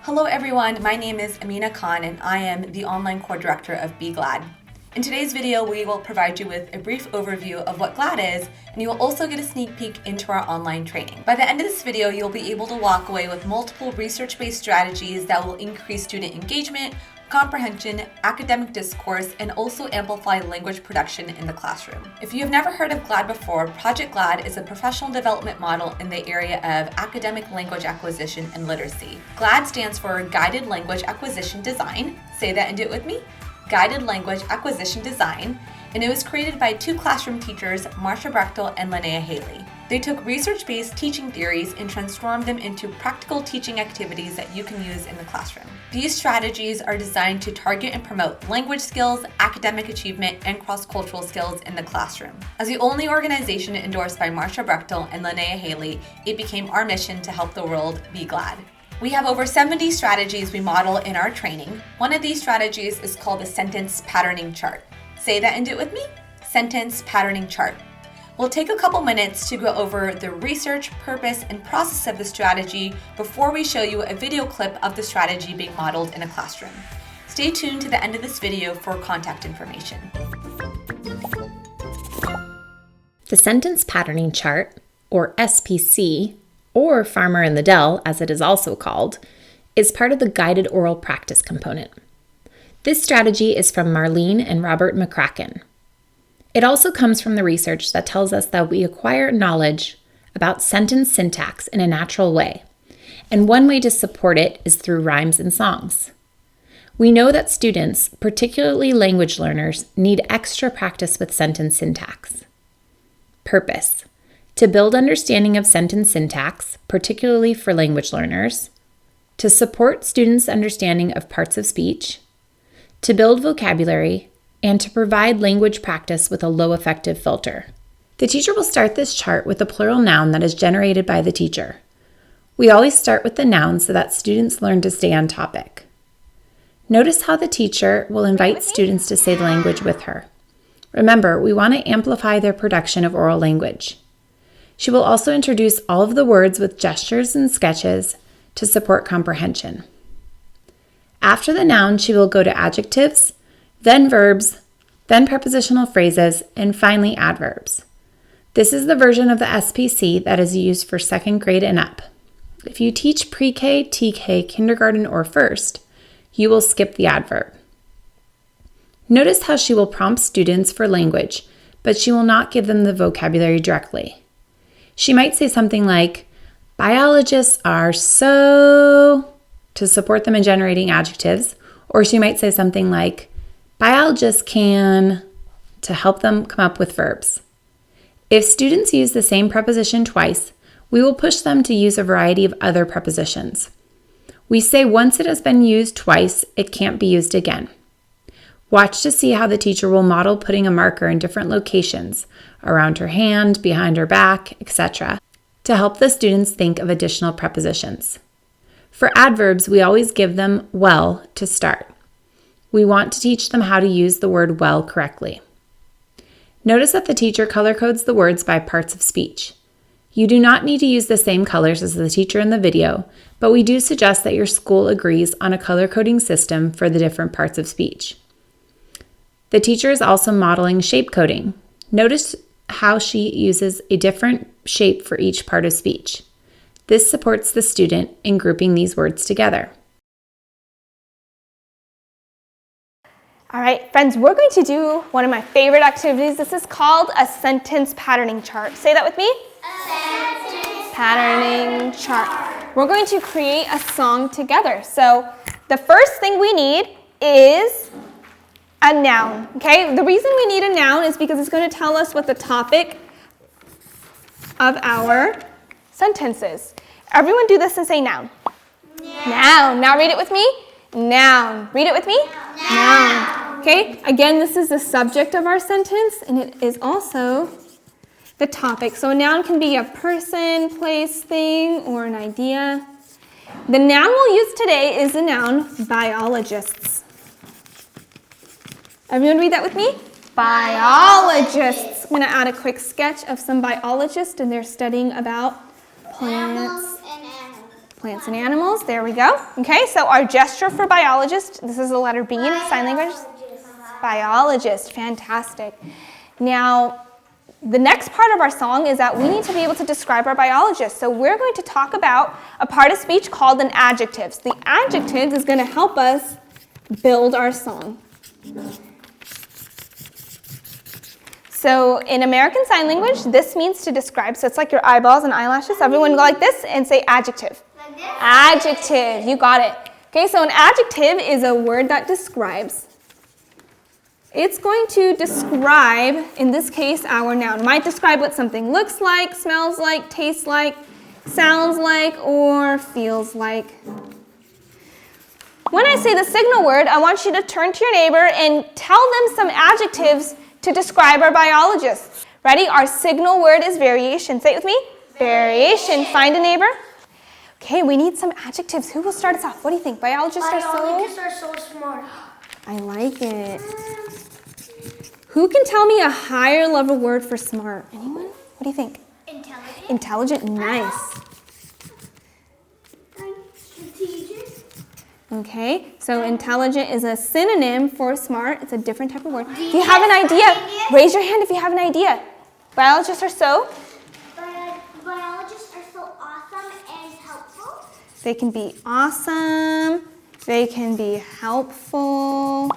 Hello everyone, my name is Amina Khan and I am the online core director of Be GLAD. In today's video, we will provide you with a brief overview of what GLAD is, and you will also get a sneak peek into our online training. By the end of this video, you'll be able to walk away with multiple research-based strategies that will increase student engagement, comprehension, academic discourse, and also amplify language production in the classroom. If you have never heard of GLAD before, Project GLAD is a professional development model in the area of academic language acquisition and literacy. GLAD stands for Guided Language Acquisition Design. Say that and do it with me. Guided Language Acquisition Design, and it was created by two classroom teachers, Marsha Brechtel and Linnea Haley. They took research-based teaching theories and transformed them into practical teaching activities that you can use in the classroom. These strategies are designed to target and promote language skills, academic achievement, and cross-cultural skills in the classroom. As the only organization endorsed by Marsha Brechtel and Linnea Haley, it became our mission to help the world be GLAD. We have over 70 strategies we model in our training. One of these strategies is called the sentence patterning chart. Say that and do it with me. Sentence patterning chart. We'll take a couple minutes to go over the research, purpose, and process of the strategy before we show you a video clip of the strategy being modeled in a classroom. Stay tuned to the end of this video for contact information. The sentence patterning chart, or SPC, or Farmer in the Dell, as it is also called, is part of the guided oral practice component. This strategy is from Marlene and Robert McCracken. It also comes from the research that tells us that we acquire knowledge about sentence syntax in a natural way, and one way to support it is through rhymes and songs. We know that students, particularly language learners, need extra practice with sentence syntax. Purpose: to build understanding of sentence syntax, particularly for language learners, to support students' understanding of parts of speech, to build vocabulary, and to provide language practice with a low effective filter. The teacher will start this chart with a plural noun that is generated by the teacher. We always start with the noun so that students learn to stay on topic. Notice how the teacher will invite students to say the language with her. Remember, we want to amplify their production of oral language. She will also introduce all of the words with gestures and sketches to support comprehension. After the noun, she will go to adjectives, then verbs, then prepositional phrases, and finally adverbs. This is the version of the SPC that is used for second grade and up. If you teach pre-K, TK, kindergarten, or first, you will skip the adverb. Notice how she will prompt students for language, but she will not give them the vocabulary directly. She might say something like, biologists are so, to support them in generating adjectives, or she might say something like, biologists can, to help them come up with verbs. If students use the same preposition twice, we will push them to use a variety of other prepositions. We say once it has been used twice, it can't be used again. Watch to see how the teacher will model putting a marker in different locations, around her hand, behind her back, etc., to help the students think of additional prepositions. For adverbs, we always give them well to start. We want to teach them how to use the word well correctly. Notice that the teacher color codes the words by parts of speech. You do not need to use the same colors as the teacher in the video, but we do suggest that your school agrees on a color coding system for the different parts of speech. The teacher is also modeling shape coding. Notice how she uses a different shape for each part of speech. This supports the student in grouping these words together. All right, friends, we're going to do one of my favorite activities. This is called a sentence patterning chart. Say that with me. A sentence patterning chart. We're going to create a song together. So the first thing we need is a noun, okay? The reason we need a noun is because it's going to tell us what the topic of our sentence is. Everyone do this and say noun. Noun. Now read it with me. Noun. Read it with me. Noun. Okay, again, this is the subject of our sentence, and it is also the topic. So a noun can be a person, place, thing, or an idea. The noun we'll use today is the noun biologists. Everyone read that with me? Biologists. I'm going to add a quick sketch of some biologists, and they're studying about plants, Plants and animals, there we go. Okay, so our gesture for biologist, this is the letter B in sign language. Biologist, fantastic. Now, the next part of our song is that we need to be able to describe our biologist. So we're going to talk about a part of speech called an adjective. The adjective is going to help us build our song. So in American Sign Language, this means to describe. So it's like your eyeballs and eyelashes. Everyone go like this and say adjective. Like this? Adjective, you got it. Okay, so an adjective is a word that describes. It's going to describe, in this case, our noun. It might describe what something looks like, smells like, tastes like, sounds like, or feels like. When I say the signal word, I want you to turn to your neighbor and tell them some adjectives to describe our biologists. Ready? Our signal word is variation. Say it with me. Variation. Find a neighbor. Okay, we need some adjectives. Who will start us off? What do you think? Biologists are so smart. I like it. Who can tell me a higher level word for smart? Anyone? What do you think? Intelligent. Intelligent. Nice. Strategic. Okay, so intelligent is a synonym for smart. It's a different type of word. If you have an idea, raise your hand if you have an idea. Biologists are so? Biologists are so awesome and helpful. They can be awesome. They can be helpful.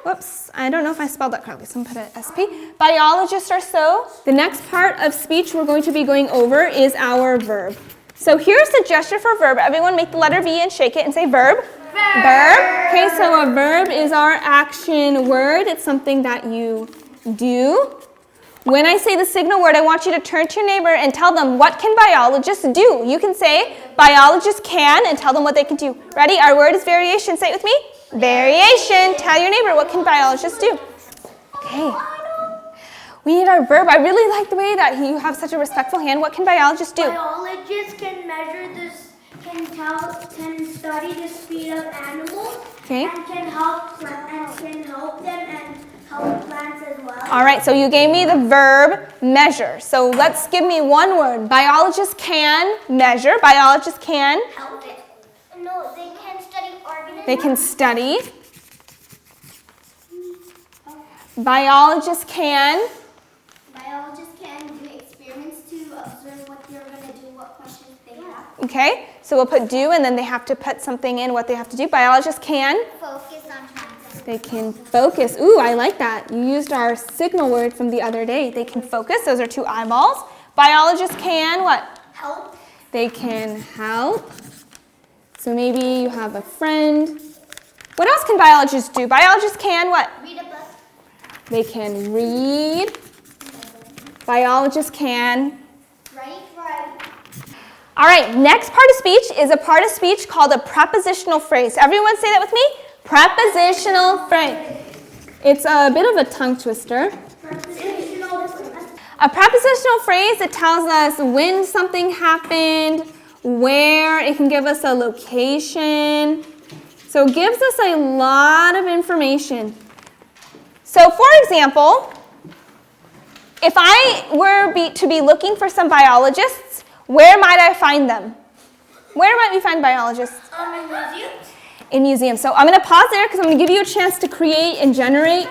Whoops, I don't know if I spelled that correctly, so I'm going to put an SP. Biologists are so. The next part of speech we're going to be going over is our verb. So here's the gesture for verb. Everyone make the letter V and shake it and say verb. Verb. Okay, so a verb is our action word. It's something that you do. When I say the signal word, I want you to turn to your neighbor and tell them, what can biologists do? You can say, biologists can, and tell them what they can do. Ready? Our word is variation. Say it with me. Variation. Tell your neighbor, what can biologists do? Okay. We need our verb. I really like the way that you have such a respectful hand. What can biologists do? Biologists can measure this, can study the speed of animals, Okay. and can help them and help plants as well. All right, so you gave me the verb measure. So let's give me one word. Biologists can measure. Biologists can. Help it. No, they can study organisms. They can study. Biologists can. Biologists can do experiments to observe what they're going to do, what questions they have. Okay, so we'll put do and then they have to put something in what they have to do. Biologists can. Focus on plants. They can focus. Ooh, I like that. You used our signal word from the other day. They can focus. Those are two eyeballs. Biologists can what? Help. They can help. So maybe you have a friend. What else can biologists do? Biologists can what? Read a book. They can read. Biologists can. Right. All right, next part of speech is a part of speech called a prepositional phrase. Everyone say that with me. Prepositional phrase. It's a bit of a tongue twister. A prepositional phrase, it tells us when something happened, where, it can give us a location. So it gives us a lot of information. So for example, if I were to be looking for some biologists, where might I find them? Where might we find biologists? In museums. In museums. So I'm going to pause there because I'm going to give you a chance to create and generate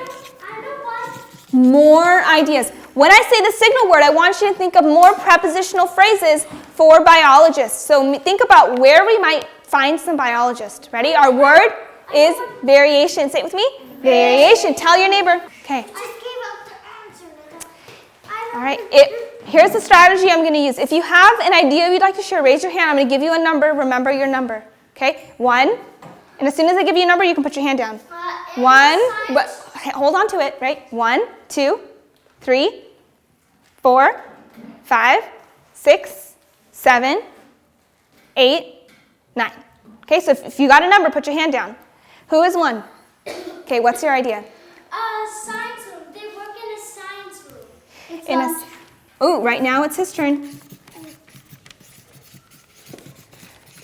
more ideas. When I say the signal word, I want you to think of more prepositional phrases for biologists. So think about where we might find some biologists. Ready? Our word is variation. Say it with me. Variation. Tell your neighbor. Okay. Just gave out the answer. All right. Here's the strategy I'm going to use. If you have an idea you'd like to share, raise your hand. I'm going to give you a number. Remember your number. Okay? 1. And as soon as I give you a number, you can put your hand down. 1. But hold on to it, right? 1, 2, 3, 4, 5, 6, 7, 8, 9. Okay, so if you got a number, put your hand down. Who is 1? Okay, what's your idea? Science room. They work in a science room. Right now it's his turn.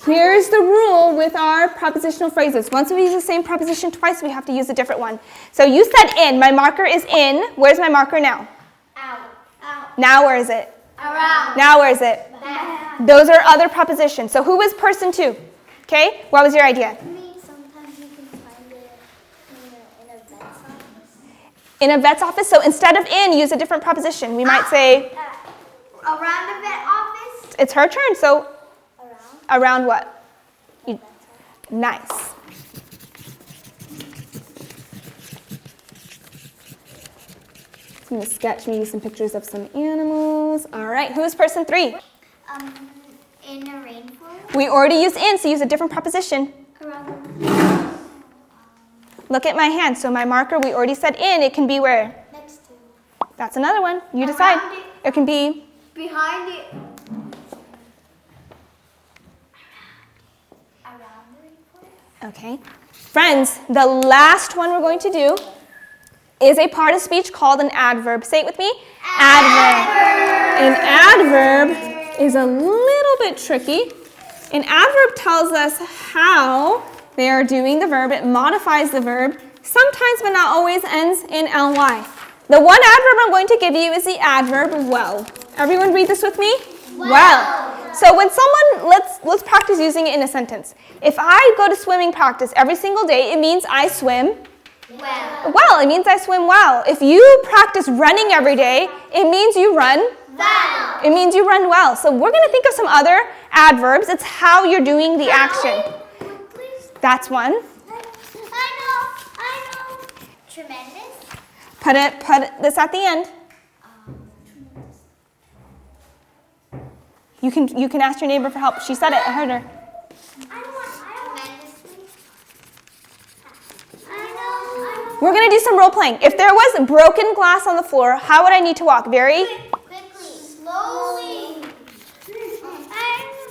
Here's the rule with our prepositional phrases. Once we use the same preposition twice, we have to use a different one. So you said in. My marker is in. Where's my marker now? Out. Now where is it? Around. Now where is it? Back. Those are other prepositions. So who was person 2? Okay, what was your idea? Sometimes you can find it in a vet's office. In a vet's office, so instead of in, use a different preposition. We might say, Around a vet office? it's her turn, so around what? Nice. I'm going to sketch maybe some pictures of some animals. All right, who's person 3? In a rainforest? We already used in, so use a different preposition. Around Look at my hand. So my marker, we already said in. It can be where? next to. That's another one. You decide. Around it. It can be Behind it. Around the rainforest? okay. Friends, the last one we're going to do is a part of speech called an adverb. Say it with me. Adverb. An adverb is a little bit tricky. An adverb tells us how they are doing the verb. It modifies the verb. Sometimes, but not always, ends in ly. The one adverb I'm going to give you is the adverb well. Everyone read this with me? Well. So when someone, let's practice using it in a sentence. If I go to swimming practice every single day, it means I swim well. It means I swim well. If you practice running every day, it means you run well. It means you run well. So we're going to think of some other adverbs. It's how you're doing the action. That's one. I know. Tremendous. Put this at the end. You can ask your neighbor for help. She said it. I heard her. We're going to do some role playing. If there was broken glass on the floor, how would I need to walk? Very? Quickly. Slowly.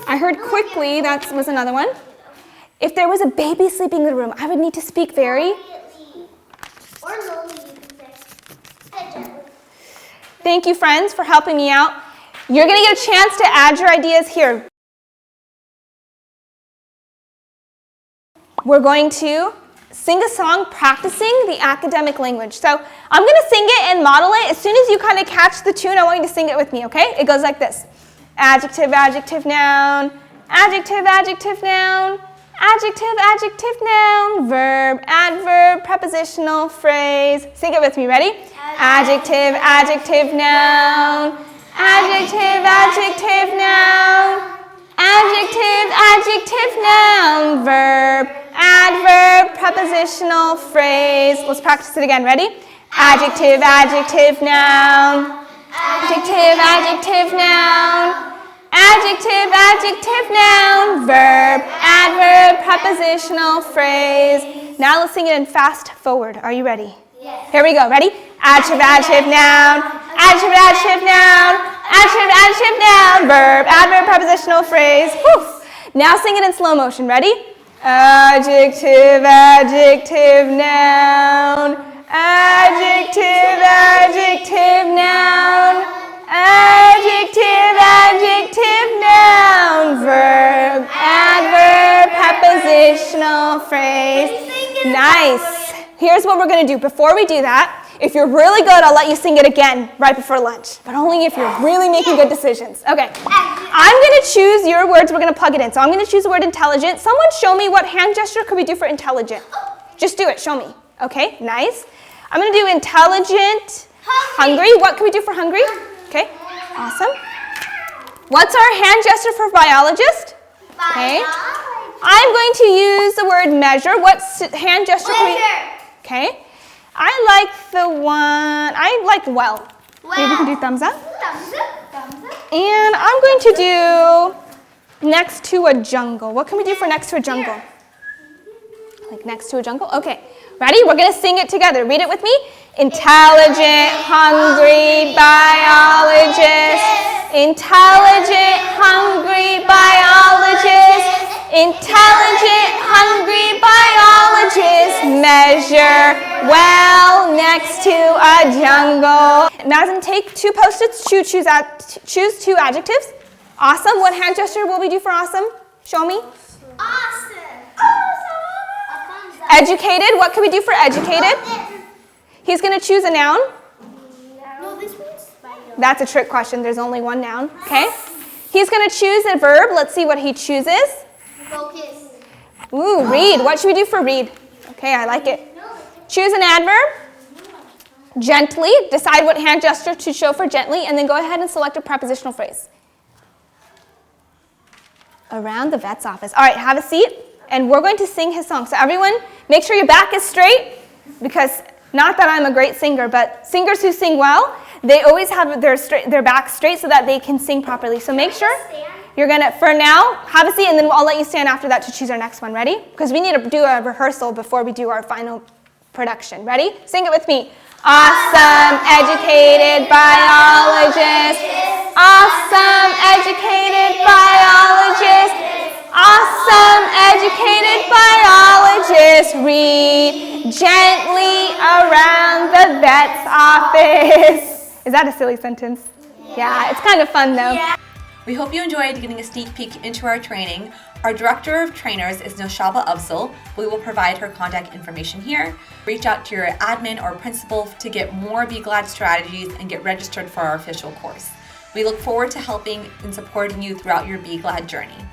I heard quickly. That was another one. If there was a baby sleeping in the room, I would need to speak very? Or slowly, you can say. Gently. Thank you, friends, for helping me out. You're going to get a chance to add your ideas here. We're going to sing a song practicing the academic language. So I'm going to sing it and model it. As soon as you kind of catch the tune, I want you to sing it with me, okay? It goes like this. Adjective, adjective, noun. Adjective, adjective, noun. Adjective, adjective, noun. Verb, adverb, prepositional phrase. Sing it with me. Ready? Adjective, adjective, noun. Adjective, adjective, noun. Adjective, adjective, noun. Verb, adverb, prepositional phrase. Let's practice it again. Ready? Adjective, adjective, noun. Adjective, adjective, noun. Adjective, adjective, noun. Verb, adverb, prepositional phrase. Now let's sing it in fast forward. Are you ready? Yes. Here we go. Ready? Adjective, adjective, noun. Adjective, adjective, noun. Adjective, adjective, noun. Verb, adverb, prepositional phrase. Whew. Now sing it in slow motion. Ready? Adjective, adjective, noun. Adjective, adjective, noun. Adjective, adjective, noun. Verb, adverb, prepositional phrase. Nice. Here's what we're going to do. Before we do that, if you're really good, I'll let you sing it again right before lunch. But only if you're really making good decisions. Okay. I'm going to choose your words. We're going to plug it in. So I'm going to choose the word intelligent. Someone show me what hand gesture could we do for intelligent. Just do it. Show me. Okay. Nice. I'm going to do intelligent. Hungry. What can we do for hungry? Okay. Awesome. What's our hand gesture for biologist? Okay. I'm going to use the word measure. What hand gesture can we? Okay. I like well. Maybe we can do thumbs up. Thumbs up. Thumbs up. And I'm going to do next to a jungle. What can we do for next to a jungle? Like next to a jungle? Okay. Ready? We're going to sing it together. Read it with me. Intelligent, hungry biologist. Intelligent, hungry biologist. Intelligent, hungry biologist. Measure well next to a jungle. Madison, take 2 Post-its. Choose 2 adjectives. Awesome. What hand gesture will we do for awesome? Show me. Awesome. Educated. What can we do for educated? He's going to choose a noun. No, this one's spider. That's a trick question. There's only one noun. Okay. He's going to choose a verb. Let's see what he chooses. Focus. Ooh, read. What should we do for read? Okay, I like it. Choose an adverb. Gently. Decide what hand gesture to show for gently, and then go ahead and select a prepositional phrase. Around the vet's office. All right, have a seat, and we're going to sing his song. So everyone, make sure your back is straight, because not that I'm a great singer, but singers who sing well, they always have their back straight so that they can sing properly. So make sure you're going to, for now, have a seat, and then I'll let you stand after that to choose our next one. Ready? Because we need to do a rehearsal before we do our final production. Ready? Sing it with me. Awesome, educated biologist. Awesome, educated biologist. Awesome, educated biologist. Read gently around the vet's office. Is that a silly sentence? Yeah, it's kind of fun though. We hope you enjoyed getting a sneak peek into our training. Our Director of Trainers is Noshaba Afzal. We will provide her contact information here. Reach out to your admin or principal to get more Be Glad strategies and get registered for our official course. We look forward to helping and supporting you throughout your Be Glad journey.